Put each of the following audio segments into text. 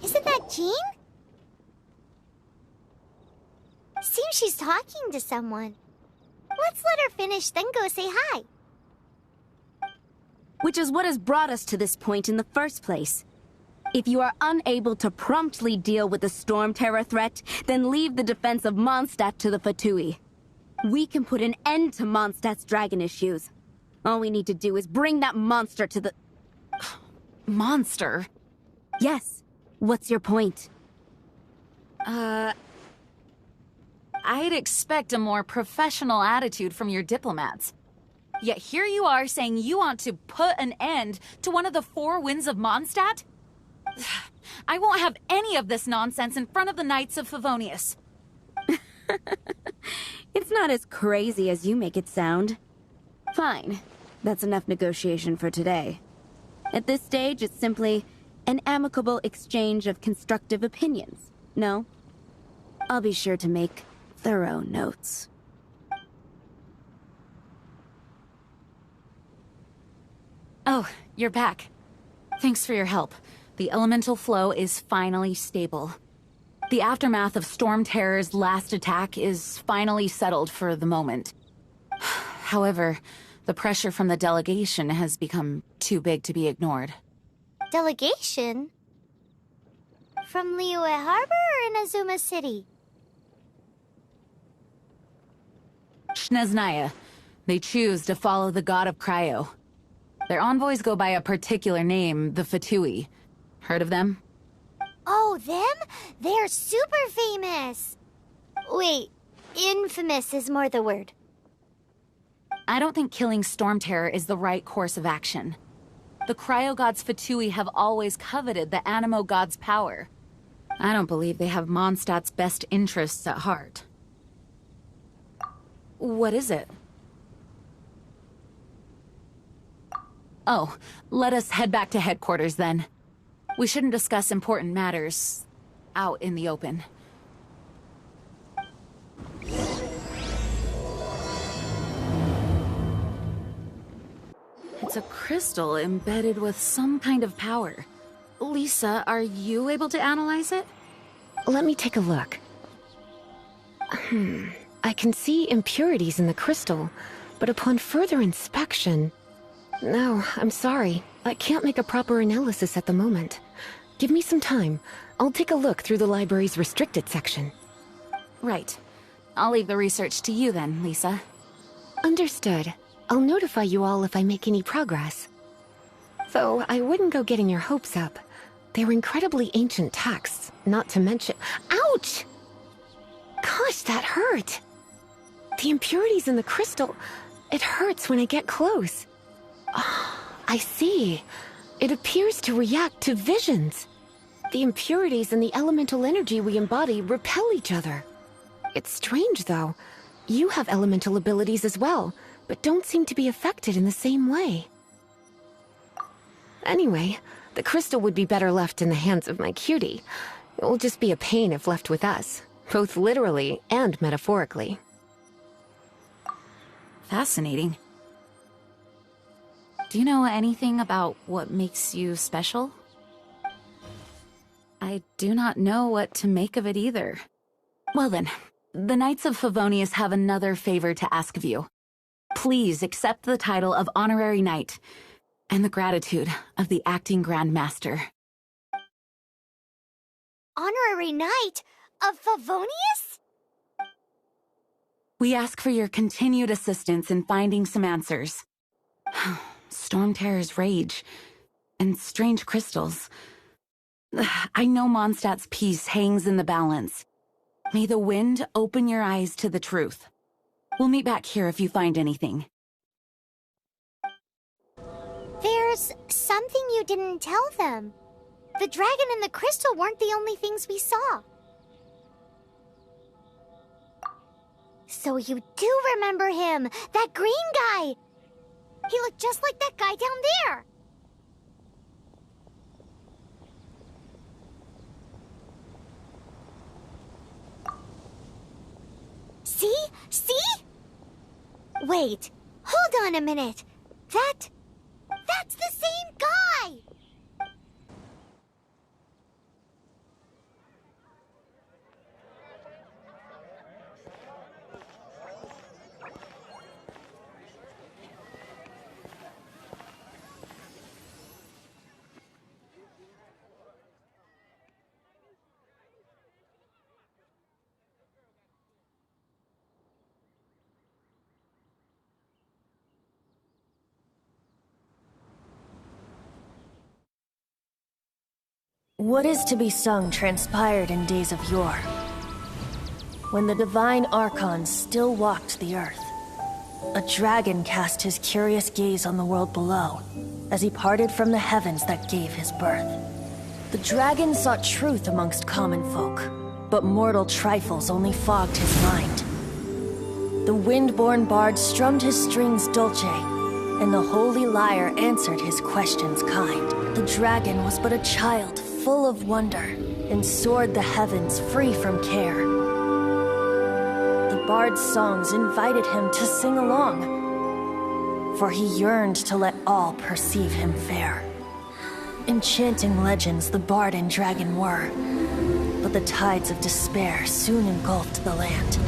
Isn't that Jean? Seems she's talking to someone. Let's let her finish, then go say hi. Which is what has brought us to this point in the first place. If you are unable to promptly deal with the Stormterror threat, then leave the defense of Mondstadt to the Fatui. We can put an end to Mondstadt's dragon issues. All we need to do is bring that monster to the... Monster? Yes. What's your point? I'd expect a more professional attitude from your diplomats. Yet here you are saying you want to put an end to one of the four winds of Mondstadt? I won't have any of this nonsense in front of the Knights of Favonius. It's not as crazy as you make it sound. Fine. That's enough negotiation for today. At this stage, it's simply an amicable exchange of constructive opinions. No? I'll be sure to make thorough notes. Oh, you're back. Thanks for your help. The elemental flow is finally stable. The aftermath of Stormterror's last attack is finally settled for the moment. However, the pressure from the delegation has become too big to be ignored. Delegation? From Liyue Harbor or Inazuma City? Shneznaya. They choose to follow the god of Cryo. Their envoys go by a particular name, the Fatui. Heard of them? Oh, them? They're super famous! Wait, infamous is more the word. I don't think killing Stormterror is the right course of action. The Cryo God's Fatui have always coveted the Animo God's power. I don't believe they have Mondstadt's best interests at heart. What is it? Oh, let us head back to headquarters then. We shouldn't discuss important matters out in the open. It's a crystal embedded with some kind of power. Lisa, are you able to analyze it? Let me take a look. I can see impurities in the crystal, but upon further inspection... No, I'm sorry. I can't make a proper analysis at the moment. Give me some time. I'll take a look through the library's restricted section. Right. I'll leave the research to you then, Lisa. Understood. I'll notify you all if I make any progress. Though, I wouldn't go getting your hopes up. They were incredibly ancient texts, not to mention— Ouch! Gosh, that hurt! The impurities in the crystal— it hurts when I get close. I see. It appears to react to visions. The impurities and the elemental energy we embody repel each other. It's strange, though. You have elemental abilities as well, but don't seem to be affected in the same way. Anyway, the crystal would be better left in the hands of my cutie. It will just be a pain if left with us, both literally and metaphorically. Fascinating. Do you know anything about what makes you special? I do not know what to make of it either. Well then, the Knights of Favonius have another favor to ask of you. Please accept the title of Honorary Knight, and the gratitude of the Acting Grand Master. Honorary Knight of Favonius? We ask for your continued assistance in finding some answers. Stormterror's rage, and strange crystals. I know Mondstadt's peace hangs in the balance. May the wind open your eyes to the truth. We'll meet back here if you find anything. There's something you didn't tell them. The dragon and the crystal weren't the only things we saw. So you do remember him, that green guy! He looked just like that guy down there! See? See? Wait, hold on a minute. That's the same guy! What is to be sung transpired in days of yore, when the divine Archon still walked the earth. A dragon cast his curious gaze on the world below, as he parted from the heavens that gave his birth. The dragon sought truth amongst common folk, but mortal trifles only fogged his mind. The wind-born bard strummed his strings dulce, and the Holy Lyre answered his questions kind. The dragon was but a child full of wonder, and soared the heavens free from care. The bard's songs invited him to sing along, for he yearned to let all perceive him fair. Enchanting legends the bard and dragon were, but the tides of despair soon engulfed the land.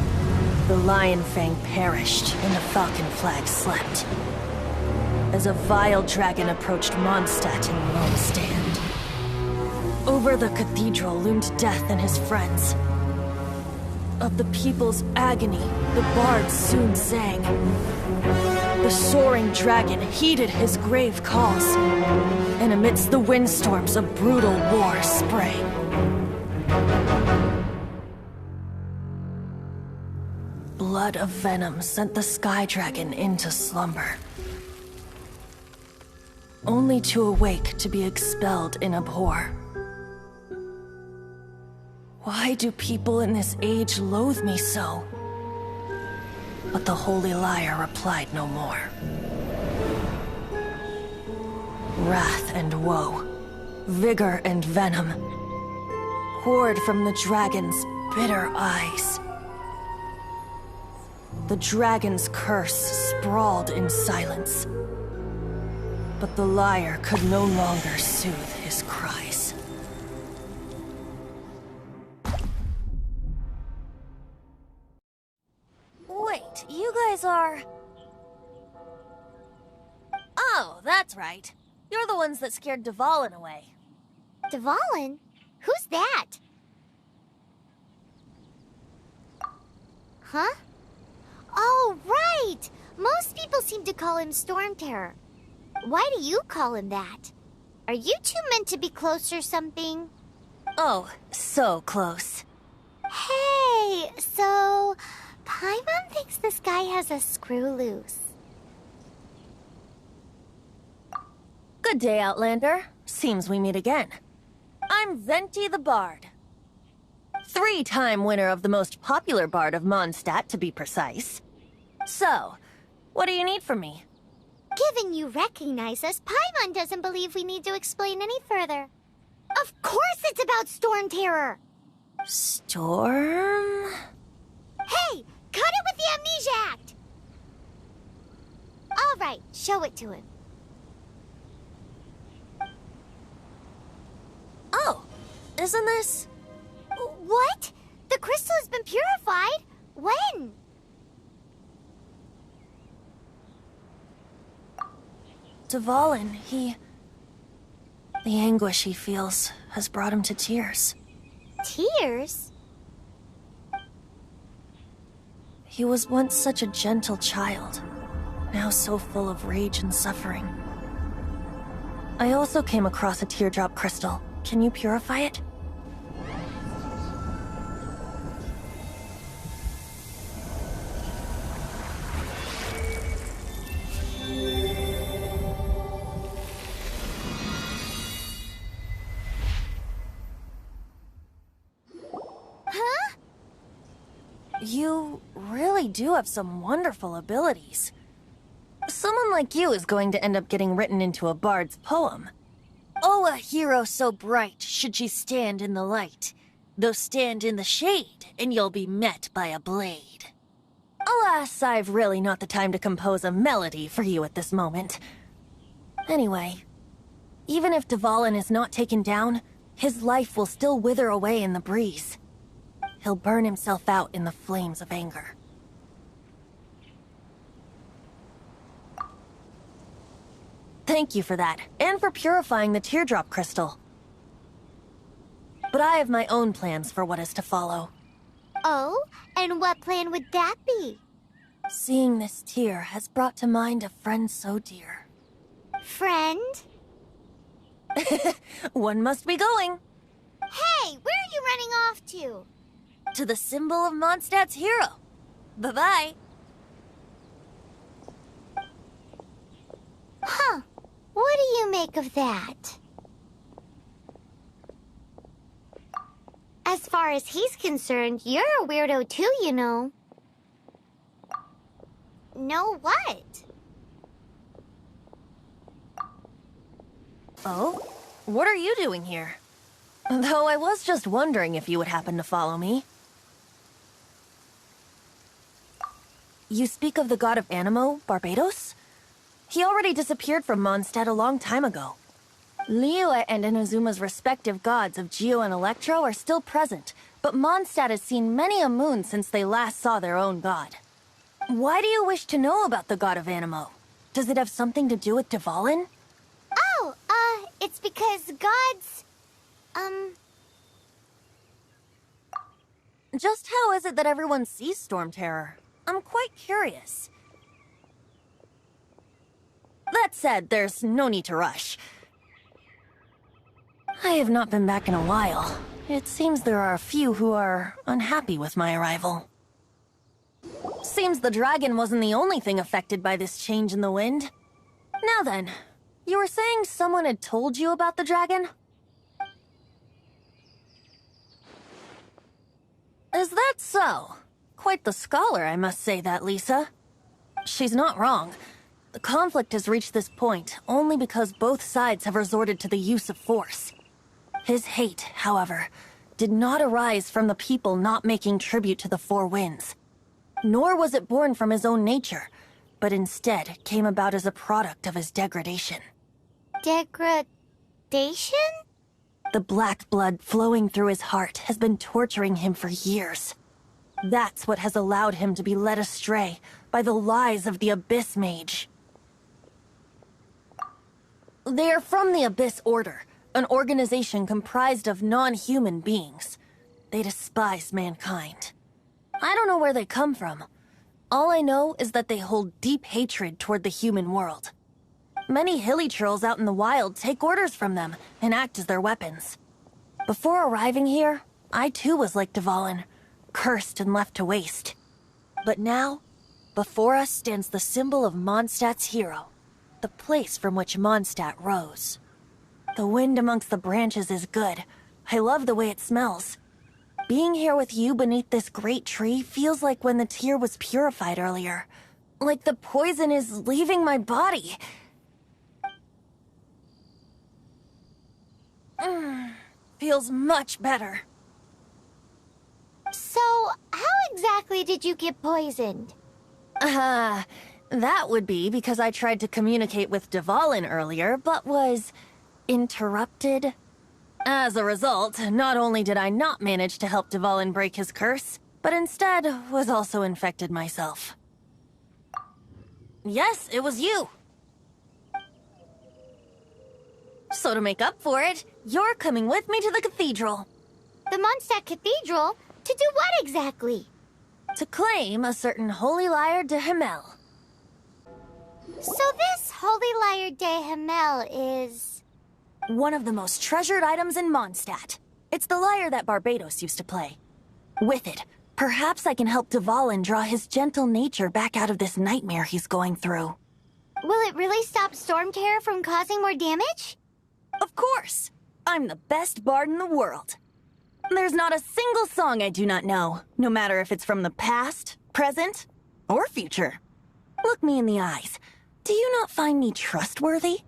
The Lion Fang perished, and the Falcon Flag slept, as a vile dragon approached Mondstadt in lone stand. Over the cathedral loomed Death and his friends. Of the people's agony, the bard soon sang. The soaring dragon heeded his grave calls, and amidst the windstorms a brutal war sprang. Blood of venom sent the sky dragon into slumber, only to awake to be expelled in abhor. Why do people in this age loathe me so? But the Holy Lyre replied no more. Wrath and woe, vigor and venom, poured from the dragon's bitter eyes. The dragon's curse sprawled in silence, but the lyre could no longer soothe his cries. Wait, you guys are... Oh, that's right. You're the ones that scared Dvalin away. Dvalin? Who's that? Huh? Oh, right! Most people seem to call him Stormterror. Why do you call him that? Are you two meant to be close or something? Oh, so close. Hey, so... Paimon thinks this guy has a screw loose. Good day, Outlander. Seems we meet again. I'm Venti the Bard. 3-time winner of the most popular bard of Mondstadt, to be precise. So, what do you need from me? Given you recognize us, Paimon doesn't believe we need to explain any further. Of course it's about Stormterror! Storm? Hey! Cut it with the Amnesia Act! Alright, show it to him. Oh, isn't this... What? The crystal has been purified? When? Dvalin, the anguish he feels has brought him to tears. Tears? He was once such a gentle child, now so full of rage and suffering. I also came across a teardrop crystal. Can you purify it? Huh? You really do have some wonderful abilities. Someone like you is going to end up getting written into a bard's poem. Oh, a hero so bright should she stand in the light, though stand in the shade, and you'll be met by a blade. Alas, I've really not the time to compose a melody for you at this moment. Anyway, even if Dvalin is not taken down, his life will still wither away in the breeze. He'll burn himself out in the flames of anger. Thank you for that, and for purifying the teardrop crystal. But I have my own plans for what is to follow. Oh? And what plan would that be? Seeing this tear has brought to mind a friend so dear. Friend? One must be going. running off to? To the symbol of Mondstadt's hero. Bye-bye. Huh. What do you make of that? As far as he's concerned, you're a weirdo too, you know. Know what? Oh? What are you doing here? Though I was just wondering if you would happen to follow me. You speak of the god of Animo, Barbados? He already disappeared from Mondstadt a long time ago. Liyue and Inazuma's respective gods of Geo and Electro are still present, but Mondstadt has seen many a moon since they last saw their own god. Why do you wish to know about the god of Animo? Does it have something to do with Dvalin? Oh, it's because gods... Just how is it that everyone sees Stormterror? I'm quite curious. That said, there's no need to rush. I have not been back in a while. It seems there are a few who are unhappy with my arrival. Seems the dragon wasn't the only thing affected by this change in the wind. Now then, you were saying someone had told you about the dragon? Is that so? Quite the scholar, I must say that, Lisa. She's not wrong. The conflict has reached this point only because both sides have resorted to the use of force. His hate, however, did not arise from the people not making tribute to the Four Winds. Nor was it born from his own nature, but instead came about as a product of his degradation. Degradation? The black blood flowing through his heart has been torturing him for years. That's what has allowed him to be led astray by the lies of the Abyss Mage. They are from the Abyss Order, an organization comprised of non-human beings. They despise mankind. I don't know where they come from. All I know is that they hold deep hatred toward the human world. Many hilly trolls out in the wild take orders from them and act as their weapons. Before arriving here, I too was like Dvalin, cursed and left to waste. But now, before us stands the symbol of Mondstadt's hero, the place from which Mondstadt rose. The wind amongst the branches is good. I love the way it smells. Being here with you beneath this great tree feels like when the tear was purified earlier. Like the poison is leaving my body. Feels much better. So, how exactly did you get poisoned? That would be because I tried to communicate with Dvalin earlier, but was interrupted. As a result, not only did I not manage to help Dvalin break his curse, but instead was also infected myself. Yes, it was you. So to make up for it, you're coming with me to the cathedral. The Mondstadt Cathedral? To do what exactly? To claim a certain Holy Lyre der Himmel. So this Holy Lyre der Himmel is... one of the most treasured items in Mondstadt. It's the lyre that Barbados used to play. With it, perhaps I can help Dvalin draw his gentle nature back out of this nightmare he's going through. Will it really stop Stormterror from causing more damage? Of course! I'm the best bard in the world. There's not a single song I do not know, no matter if it's from the past, present, or future. Look me in the eyes. Do you not find me trustworthy?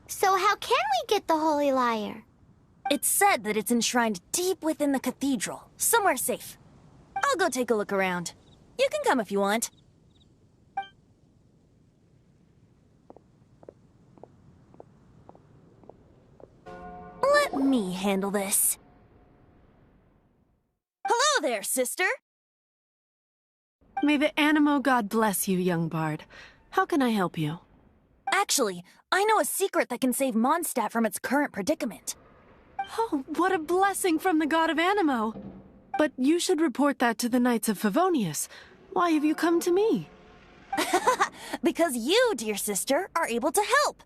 So how can we get the Holy Lyre? It's said that it's enshrined deep within the cathedral, somewhere safe. I'll go take a look around. You can come if you want. Let me handle this. Hello there, sister! May the Animo god bless you, young bard. How can I help you? Actually, I know a secret that can save Mondstadt from its current predicament. Oh, what a blessing from the god of Animo! But you should report that to the Knights of Favonius. Why have you come to me? Because you, dear sister, are able to help.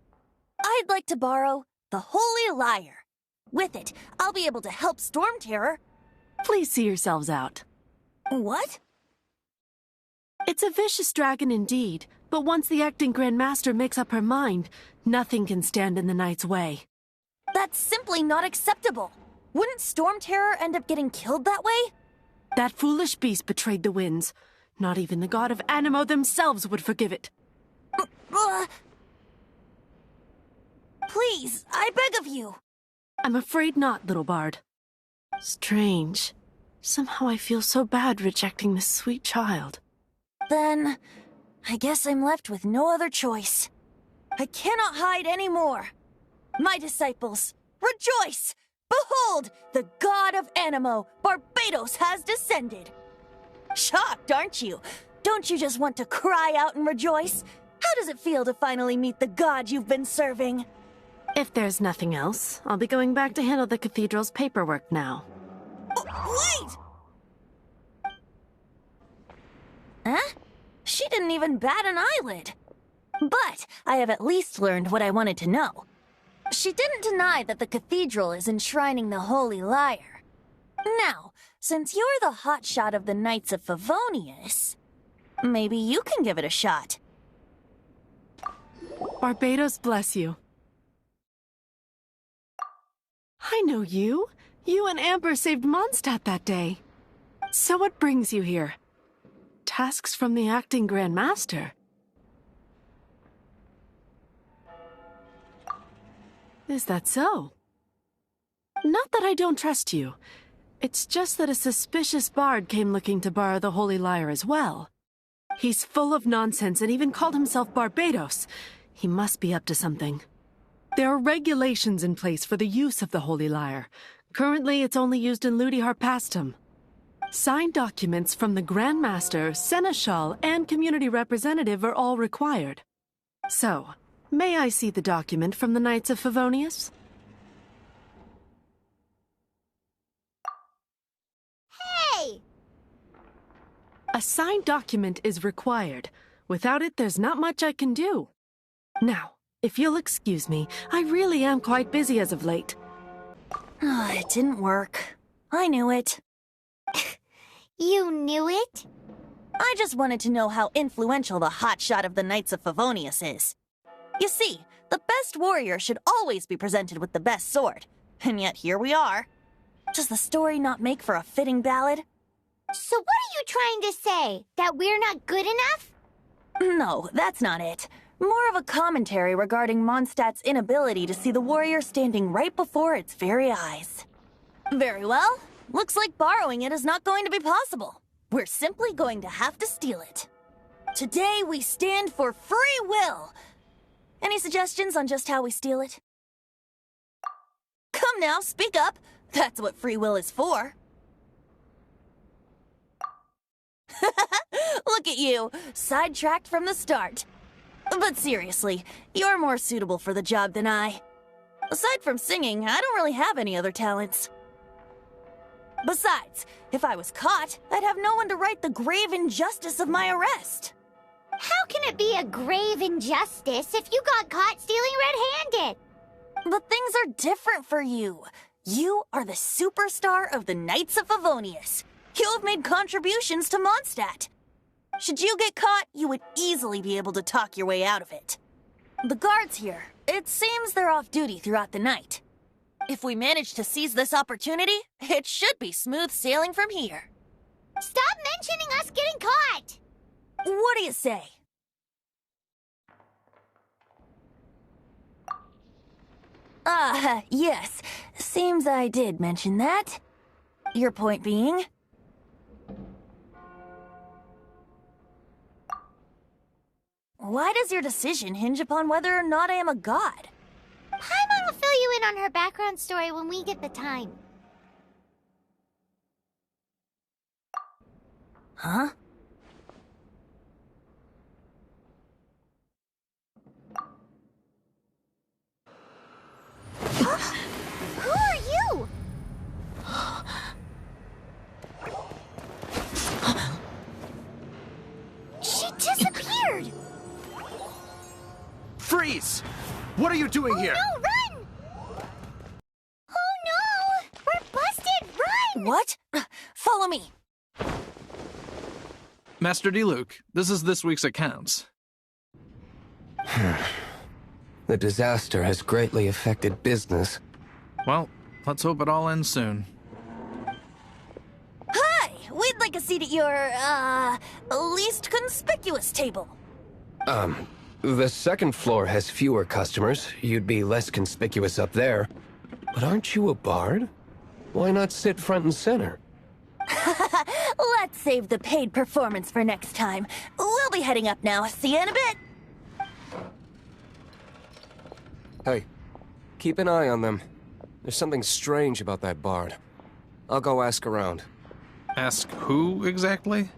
I'd like to borrow the Holy Lyre. With it, I'll be able to help Stormterror. Please see yourselves out. What? It's a vicious dragon indeed, but once the acting Grand Master makes up her mind, nothing can stand in the Knight's way. That's simply not acceptable. Wouldn't Stormterror end up getting killed that way? That foolish beast betrayed the winds. Not even the god of Animo themselves would forgive it. Please, I beg of you. I'm afraid not, little bard. Strange. Somehow I feel so bad rejecting this sweet child. Then, I guess I'm left with no other choice. I cannot hide anymore. My disciples, rejoice! Behold, the god of Animo, Barbados, has descended. Shocked, aren't you? Don't you just want to cry out and rejoice? How does it feel to finally meet the god you've been serving? If there's nothing else, I'll be going back to handle the cathedral's paperwork now. Wait! Huh? She didn't even bat an eyelid. But I have at least learned what I wanted to know. She didn't deny that the cathedral is enshrining the Holy Lyre. Now, since you're the hotshot of the Knights of Favonius, maybe you can give it a shot. Barbados bless you. I know you. You and Amber saved Mondstadt that day. So what brings you here? Tasks from the acting Grand Master. Is that so? Not that I don't trust you. It's just that a suspicious bard came looking to borrow the Holy Lyre as well. He's full of nonsense and even called himself Barbados. He must be up to something. There are regulations in place for the use of the Holy Lyre. Currently, it's only used in Ludi Harpastum. Signed documents from the Grand Master, Seneschal, and Community Representative are all required. So, may I see the document from the Knights of Favonius? Hey! A signed document is required. Without it, there's not much I can do. Now, if you'll excuse me, I really am quite busy as of late. It didn't work. I knew it. You knew it? I just wanted to know how influential the hotshot of the Knights of Favonius is. You see, the best warrior should always be presented with the best sword. And yet here we are. Does the story not make for a fitting ballad? So what are you trying to say? That we're not good enough? No, that's not it. More of a commentary regarding Mondstadt's inability to see the warrior standing right before its very eyes. Very well. Looks like borrowing it is not going to be possible. We're simply going to have to steal it. Today we stand for free will. Any suggestions on just how we steal it? Come now, speak up. That's what free will is for. Look at you, sidetracked from the start. But seriously, you're more suitable for the job than I. Aside from singing, I don't really have any other talents. Besides, if I was caught, I'd have no one to right the grave injustice of my arrest. How can it be a grave injustice if you got caught stealing red-handed? But things are different for you. You are the superstar of the Knights of Favonius. You have made contributions to Mondstadt. Should you get caught, you would easily be able to talk your way out of it. The guards here, it seems they're off duty throughout the night. If we manage to seize this opportunity, it should be smooth sailing from here. Stop mentioning us getting caught! What do you say? Yes. Seems I did mention that. Your point being? Why does your decision hinge upon whether or not I am a god? Paimon will fill you in on her background story when we get the time. Huh? Who are you? She disappeared! Freeze! What are you doing here? No, run! Oh no! We're busted! Run! What? Follow me. Master Diluc, this is this week's accounts. The disaster has greatly affected business. Well, let's hope it all ends soon. Hi! We'd like a seat at your, least conspicuous table. The second floor has fewer customers. You'd be less conspicuous up there. But aren't you a bard? Why not sit front and center? Let's save the paid performance for next time. We'll be heading up now. See you in a bit. Hey, keep an eye on them. There's something strange about that bard. I'll go ask around. Ask who exactly?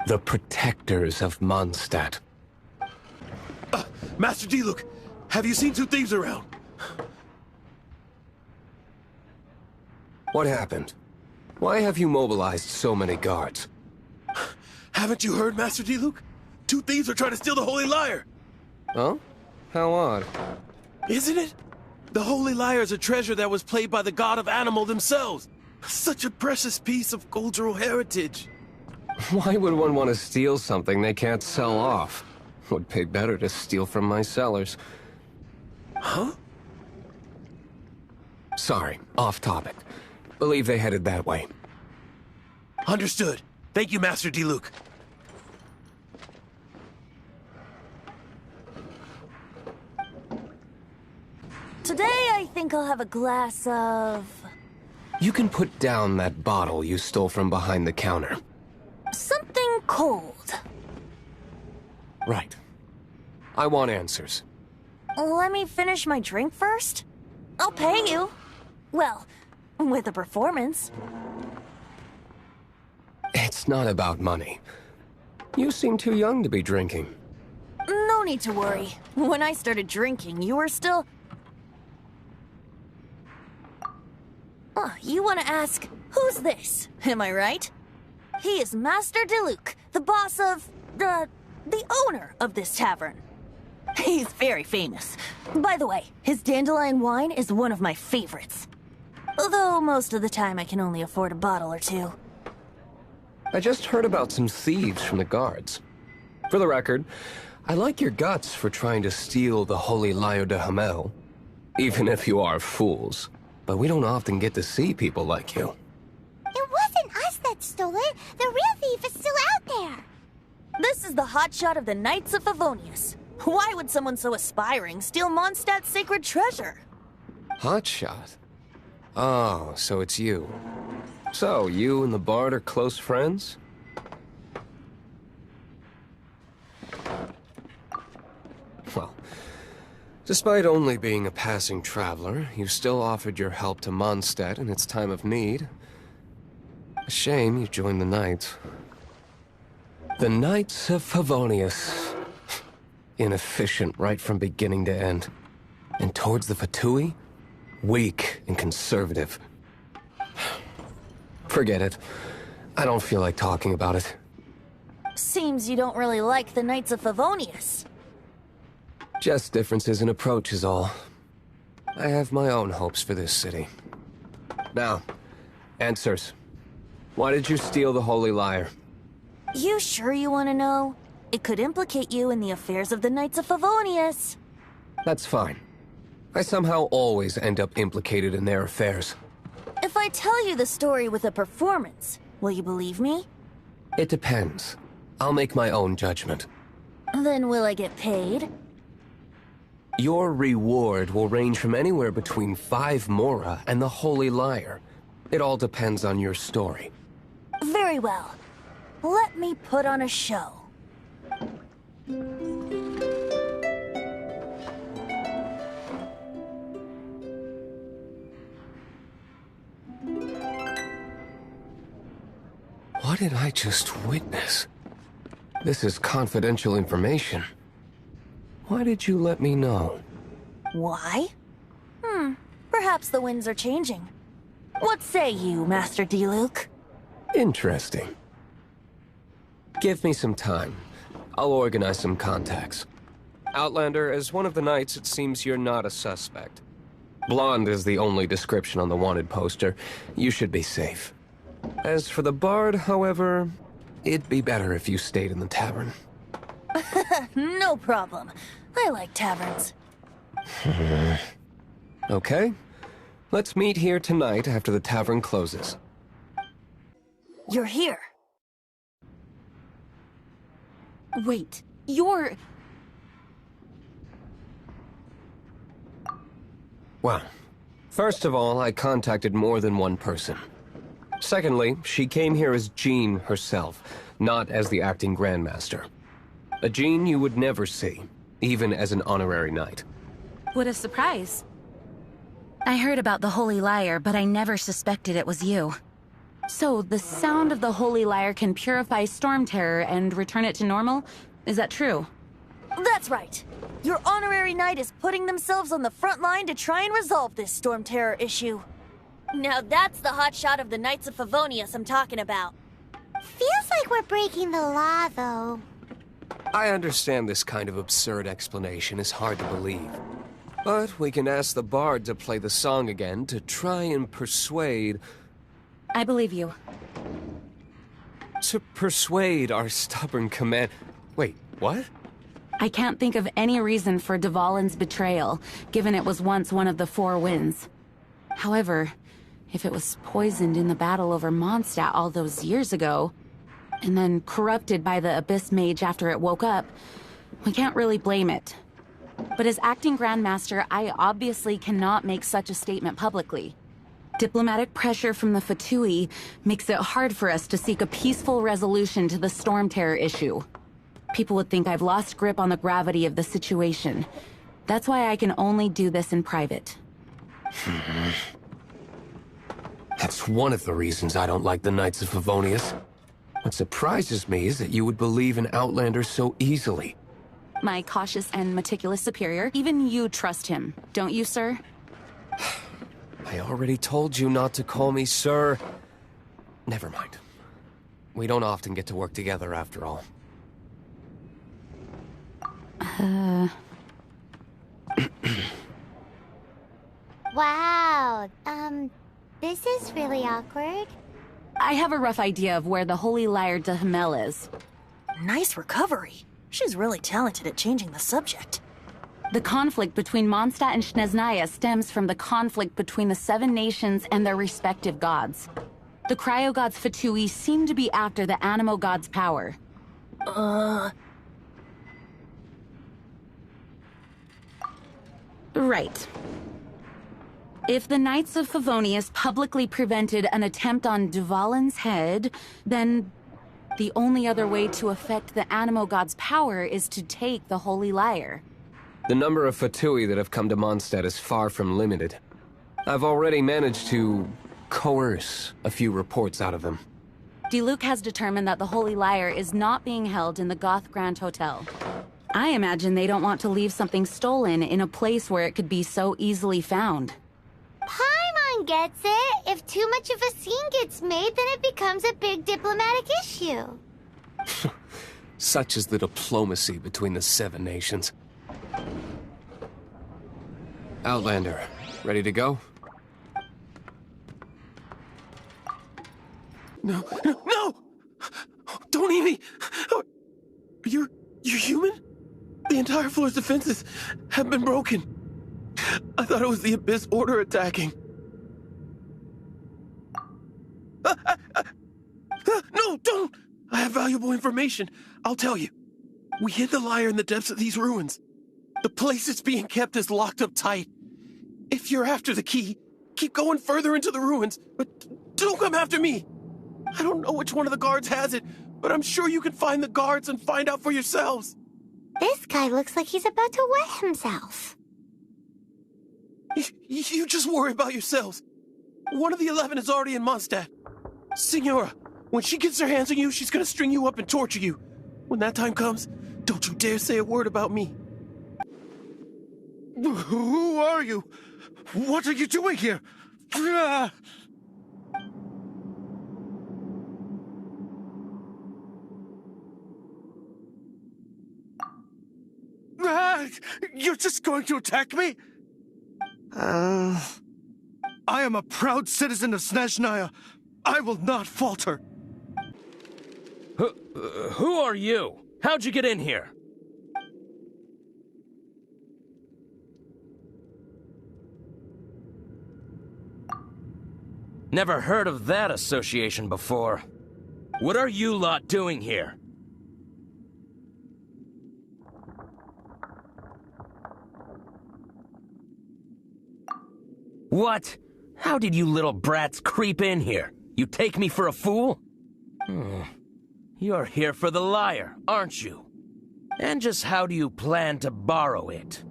The protectors of Mondstadt. Master Diluc, have you seen two thieves around? What happened? Why have you mobilized so many guards? Haven't you heard, Master Diluc? Two thieves are trying to steal the Holy Lyre. Oh? How odd. Isn't it? The Holy Lyre is a treasure that was played by the god of animal themselves. Such a precious piece of cultural heritage. Why would one want to steal something they can't sell off? Would pay better to steal from my sellers. Huh? Sorry, off topic. Believe they headed that way. Understood. Thank you, Master Diluc. Today, I think I'll have a glass of... You can put down that bottle you stole from behind the counter. something cold. Right. I want answers. Let me finish my drink first. I'll pay you. Well, with a performance. It's not about money. You seem too young to be drinking. No need to worry. When I started drinking, you were still... You want to ask, who's this? Am I right? He is Master Diluc, the boss of... the owner of this tavern. He's very famous. By the way, his dandelion wine is one of my favorites. Although most of the time I can only afford a bottle or two. I just heard about some thieves from the guards. For the record, I like your guts for trying to steal the Holy Lyre der Himmel. Even if you are fools. But we don't often get to see people like you. It wasn't us that stole it. The real thief is still out there. This is the hotshot of the Knights of Favonius. Why would someone so aspiring steal Mondstadt's sacred treasure? Hotshot? Oh, so it's you. So, you and the bard are close friends? Well, despite only being a passing traveler, you still offered your help to Mondstadt in its time of need. A shame you joined the Knights. The Knights of Favonius. Inefficient right from beginning to end. And towards the Fatui, weak and conservative. Forget it. I don't feel like talking about it. Seems you don't really like the Knights of Favonius. Just differences in approach is all. I have my own hopes for this city. Now, answers. Why did you steal the Holy Lyre? You sure you want to know? It could implicate you in the affairs of the Knights of Favonius. That's fine. I somehow always end up implicated in their affairs. If I tell you the story with a performance, will you believe me? It depends. I'll make my own judgment. Then will I get paid? Your reward will range from anywhere between 5 mora and the Holy Lyre. It all depends on your story. Very well. Let me put on a show. What did I just witness? This is confidential information. Why did you let me know? Why? Perhaps the winds are changing. What say you, Master Diluc? Interesting. Give me some time. I'll organize some contacts. Outlander, as one of the knights, it seems you're not a suspect. Blonde is the only description on the wanted poster. You should be safe. As for the bard, however, it'd be better if you stayed in the tavern. No problem. I like taverns. Okay. Let's meet here tonight after the tavern closes. You're here. Wait, you're... Well, first of all, I contacted more than one person. Secondly, she came here as Jean herself, not as the acting Grandmaster. A Jean you would never see, even as an honorary knight. What a surprise. I heard about the Holy Lyre, but I never suspected it was you. So, the sound of the Holy Lyre can purify Stormterror and return it to normal? Is that true? That's right. Your honorary knight is putting themselves on the front line to try and resolve this Stormterror issue. Now that's the hotshot of the Knights of Favonius I'm talking about. Feels like we're breaking the law, though. I understand this kind of absurd explanation is hard to believe. But we can ask the bard to play the song again to try and persuade... I believe you. To persuade our stubborn command... Wait, what? I can't think of any reason for Dvalin's betrayal, given it was once one of the Four Winds. However, if it was poisoned in the battle over Mondstadt all those years ago, and then corrupted by the Abyss Mage after it woke up, we can't really blame it. But as acting Grandmaster, I obviously cannot make such a statement publicly. Diplomatic pressure from the Fatui makes it hard for us to seek a peaceful resolution to the Stormterror issue. People would think I've lost grip on the gravity of the situation. That's why I can only do this in private. That's one of the reasons I don't like the Knights of Favonius. What surprises me is that you would believe in Outlander so easily. My cautious and meticulous superior, even you trust him, don't you, sir? I already told you not to call me sir. Never mind. We don't often get to work together after all. Wow, this is really awkward. I have a rough idea of where the Holy Lyre der Himmel is. Nice recovery. She's really talented at changing the subject. The conflict between Mondstadt and Snezhnaya stems from the conflict between the Seven Nations and their respective gods. The cryo-gods Fatui seem to be after the Animo god's power. Right. If the Knights of Favonius publicly prevented an attempt on Dvalin's head, then the only other way to affect the Animo god's power is to take the Holy Lyre. The number of Fatui that have come to Mondstadt is far from limited. I've already managed to coerce a few reports out of them. Diluc has determined that the Holy Lyre is not being held in the Goth Grand Hotel. I imagine they don't want to leave something stolen in a place where it could be so easily found. Paimon gets it. If too much of a scene gets made, then it becomes a big diplomatic issue. Such is the diplomacy between the Seven Nations. Outlander, ready to go? No, no, no! Don't eat me! You're human? The entire floor's defenses have been broken. I thought it was the Abyss Order attacking. No, don't! I have valuable information. I'll tell you. We hid the lyre in the depths of these ruins. The place it's being kept is locked up tight. If you're after the key, keep going further into the ruins, but don't come after me. I don't know which one of the guards has it, but I'm sure you can find the guards and find out for yourselves. This guy looks like he's about to wet himself. You just worry about yourselves. One of the 11 is already in Mondstadt. Signora, when she gets her hands on you, she's gonna string you up and torture you. When that time comes, don't you dare say a word about me. Who are you? What are you doing here? You're just going to attack me? I am a proud citizen of Snezhnaya. I will not falter. Who are you? How'd you get in here? Never heard of that association before. What are you lot doing here? What? How did you little brats creep in here? You take me for a fool? You're here for the lyre, aren't you? And just how do you plan to borrow it?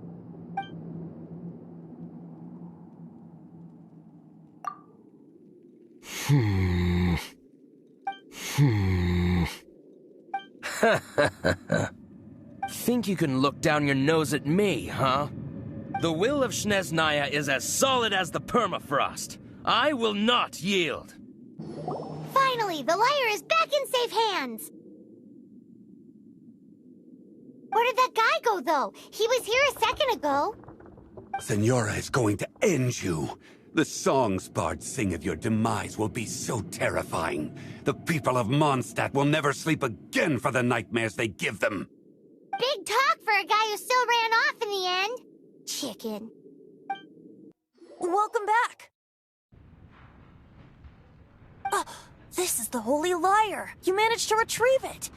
Think you can look down your nose at me, huh? The will of Snezhnaya is as solid as the permafrost. I will not yield. Finally, the lyre is back in safe hands! Where did that guy go, though? He was here a second ago. Senora is going to end you. The songs bards sing of your demise will be so terrifying. The people of Mondstadt will never sleep again for the nightmares they give them. Big talk for a guy who still ran off in the end. Chicken. Welcome back. This is the Holy Lyre. You managed to retrieve it.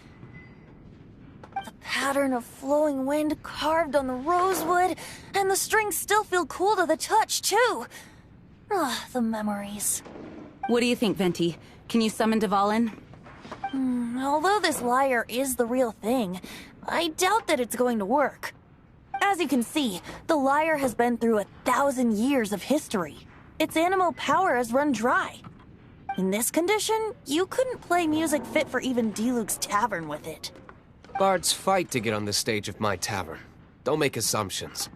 The pattern of flowing wind carved on the rosewood, and the strings still feel cool to the touch, too. The memories. What do you think, Venti? Can you summon Dvalin? Although this lyre is the real thing, I doubt that it's going to work. As you can see, the lyre has been through 1,000 years of history. Its animal power has run dry. In this condition, you couldn't play music fit for even Diluc's tavern with it. Bards fight to get on the stage of my tavern. Don't make assumptions.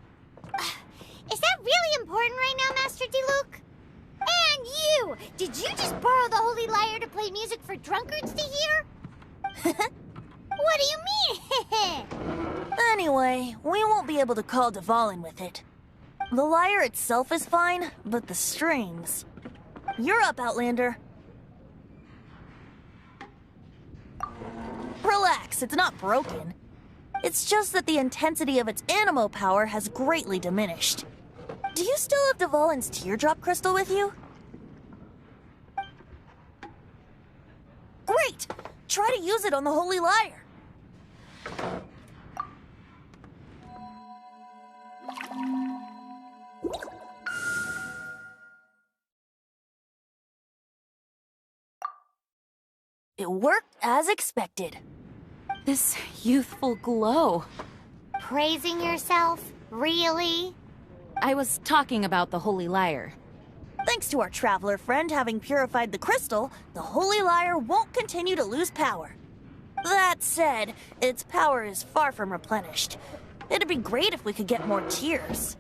Is that really important right now, Master Diluc? And you! Did you just borrow the Holy Lyre to play music for drunkards to hear? What do you mean? Anyway, we won't be able to call Dvalin with it. The lyre itself is fine, but the strings... You're up, Outlander. Relax, it's not broken. It's just that the intensity of its animo power has greatly diminished. Do you still have Dvalin's teardrop crystal with you? Great! Try to use it on the Holy Lyre. It worked as expected. This youthful glow. Praising yourself? Really? I was talking about the Holy Lyre. Thanks to our traveler friend having purified the crystal, the Holy Lyre won't continue to lose power. That said, its power is far from replenished. It'd be great if we could get more tears.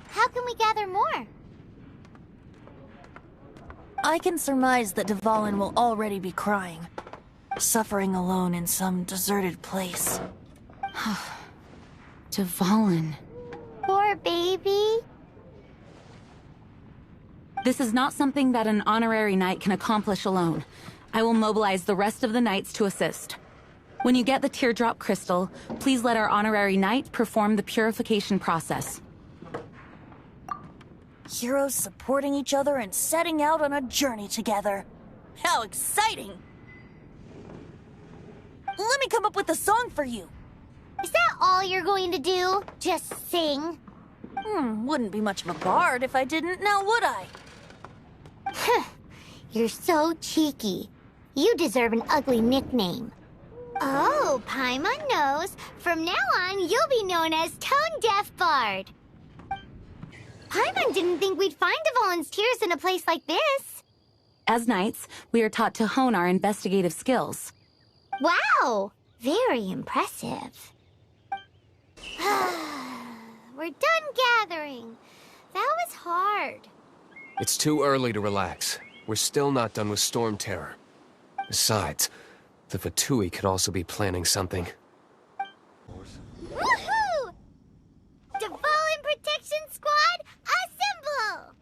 How can we gather more? I can surmise that Dvalin will already be crying, suffering alone in some deserted place. Dvalin. Poor baby. This is not something that an honorary knight can accomplish alone. I will mobilize the rest of the knights to assist. When you get the teardrop crystal, please let our honorary knight perform the purification process. Heroes supporting each other and setting out on a journey together. How exciting! Let me come up with a song for you. Is that all you're going to do? Just sing? Wouldn't be much of a bard if I didn't, now would I? You're so cheeky. You deserve an ugly nickname. Oh, Paimon knows. From now on, you'll be known as Tone Deaf Bard. Paimon didn't think we'd find Dvalin's tears in a place like this. As knights, we are taught to hone our investigative skills. Wow! Very impressive. We're done gathering. That was hard. It's too early to relax. We're still not done with Stormterror. Besides, The Fatui could also be planning something. Woohoo! Dvalin Protection Squad, assemble!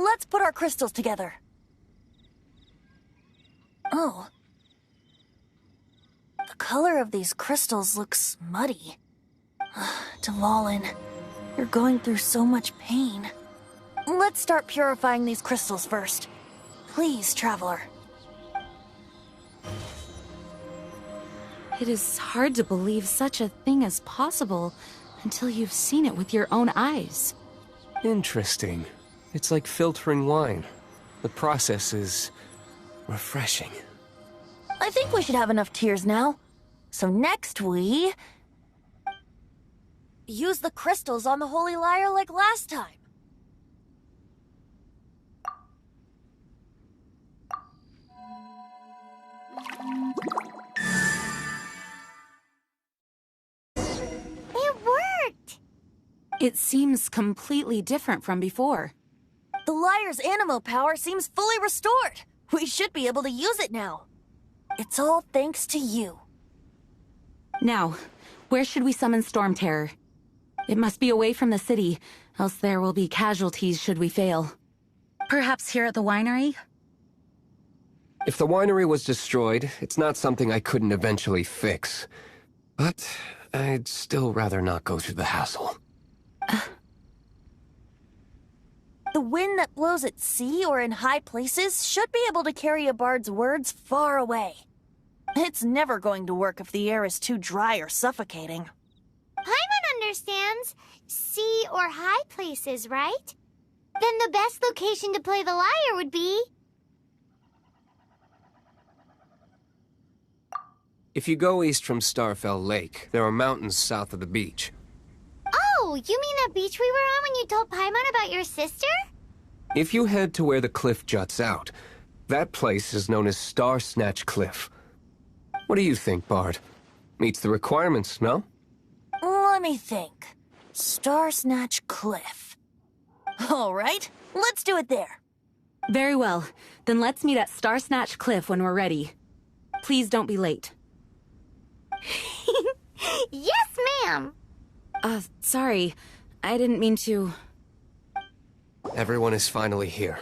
Let's put our crystals together. Oh. The color of these crystals looks muddy. Dvalin, you're going through so much pain. Let's start purifying these crystals first. Please, Traveler. It is hard to believe such a thing is possible until you've seen it with your own eyes. Interesting. It's like filtering wine. The process is refreshing. I think we should have enough tears now. So next we... use the crystals on the Holy Lyre like last time. It worked! It seems completely different from before. The lyre's animo power seems fully restored. We should be able to use it now. It's all thanks to you. Now, where should we summon Stormterror? It must be away from the city, else there will be casualties should we fail. Perhaps here at the winery? If the winery was destroyed, it's not something I couldn't eventually fix. But I'd still rather not go through the hassle. The wind that blows at sea or in high places should be able to carry a bard's words far away. It's never going to work if the air is too dry or suffocating. Paimon understands sea or high places, right? Then the best location to play the lyre would be... If you go east from Starfell Lake, there are mountains south of the beach. Oh, you mean that beach we were on when you told Paimon about your sister? If you head to where the cliff juts out, that place is known as Star Snatch Cliff. What do you think, Bard? Meets the requirements, no? Let me think. Star Snatch Cliff. All right, let's do it there. Very well. Then let's meet at Star Snatch Cliff when we're ready. Please don't be late. Yes, ma'am! Sorry. I didn't mean to... Everyone is finally here.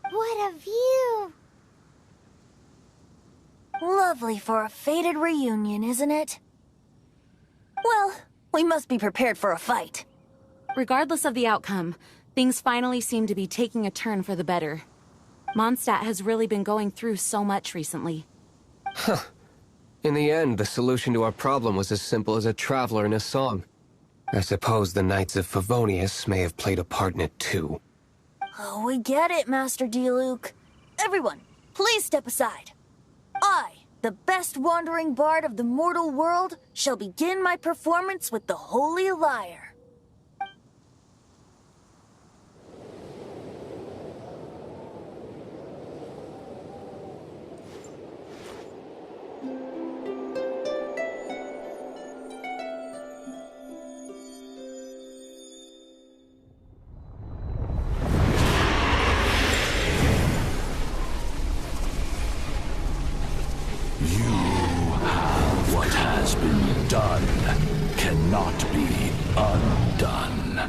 What a view! Lovely for a fated reunion, isn't it? Well, we must be prepared for a fight. Regardless of the outcome, things finally seem to be taking a turn for the better. Mondstadt has really been going through so much recently. Huh. In the end, the solution to our problem was as simple as a traveler in a song. I suppose the Knights of Favonius may have played a part in it too. Oh, we get it, Master Diluc. Everyone, please step aside. I, the best wandering bard of the mortal world, shall begin my performance with the Holy Lyre.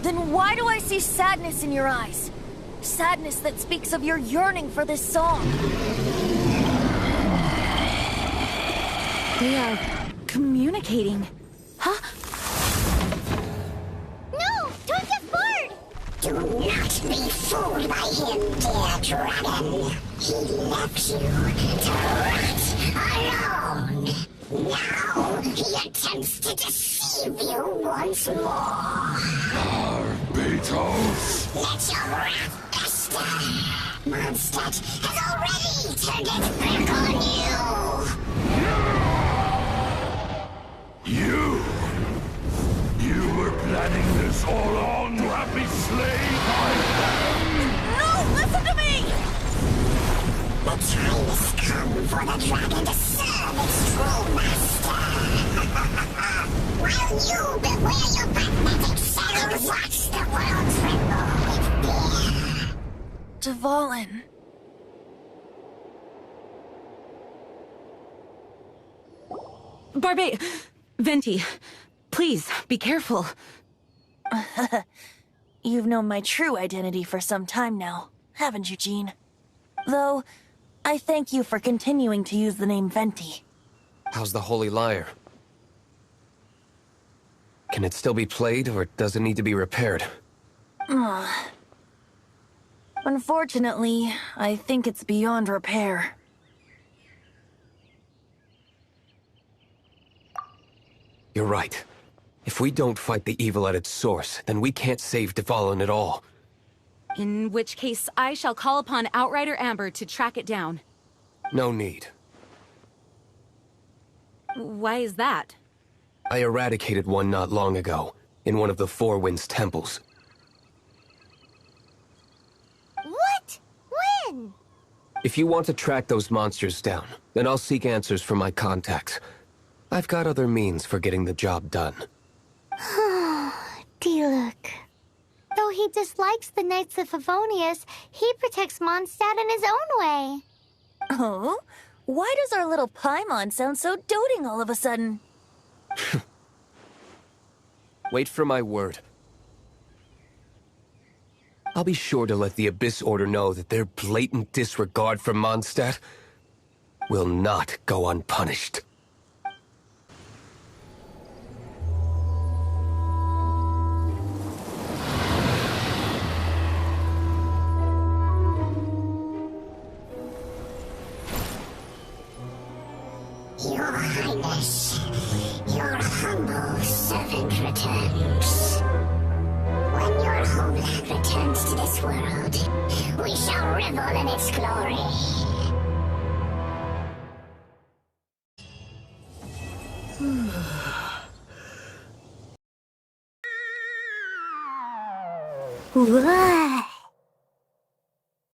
Then why do I see sadness in your eyes? Sadness that speaks of your yearning for this song. They are communicating. Huh? No! Don't get bored! Do not be fooled by him, dear dragon. He left you to rot alone. Now he attempts to deceive you once more. Beatles! Let your wrath fester. Mondstadt has already turned its back on you. You were planning this all along to have me slain by them! No, listen to me! The time has come for the dragon to serve its true master. While you beware your magnetic shadows, watch the world tremble with fear. Dvalin. Venti, please, be careful. You've known my true identity for some time now, haven't you, Jean? Though, I thank you for continuing to use the name Venti. How's the Holy Lyre? Can it still be played, or does it need to be repaired? Unfortunately, I think it's beyond repair. You're right. If we don't fight the evil at its source, then we can't save Dvalin at all. In which case, I shall call upon Outrider Amber to track it down. No need. Why is that? I eradicated one not long ago, in one of the Four Winds temples. What? When? If you want to track those monsters down, then I'll seek answers from my contacts. I've got other means for getting the job done. Diluc. Though he dislikes the Knights of Favonius, he protects Mondstadt in his own way. Oh? Why does our little Paimon sound so doting all of a sudden? Wait for my word. I'll be sure to let the Abyss Order know that their blatant disregard for Mondstadt will not go unpunished. Your Highness, your humble servant returns. When your homeland returns to this world, we shall revel in its glory. What?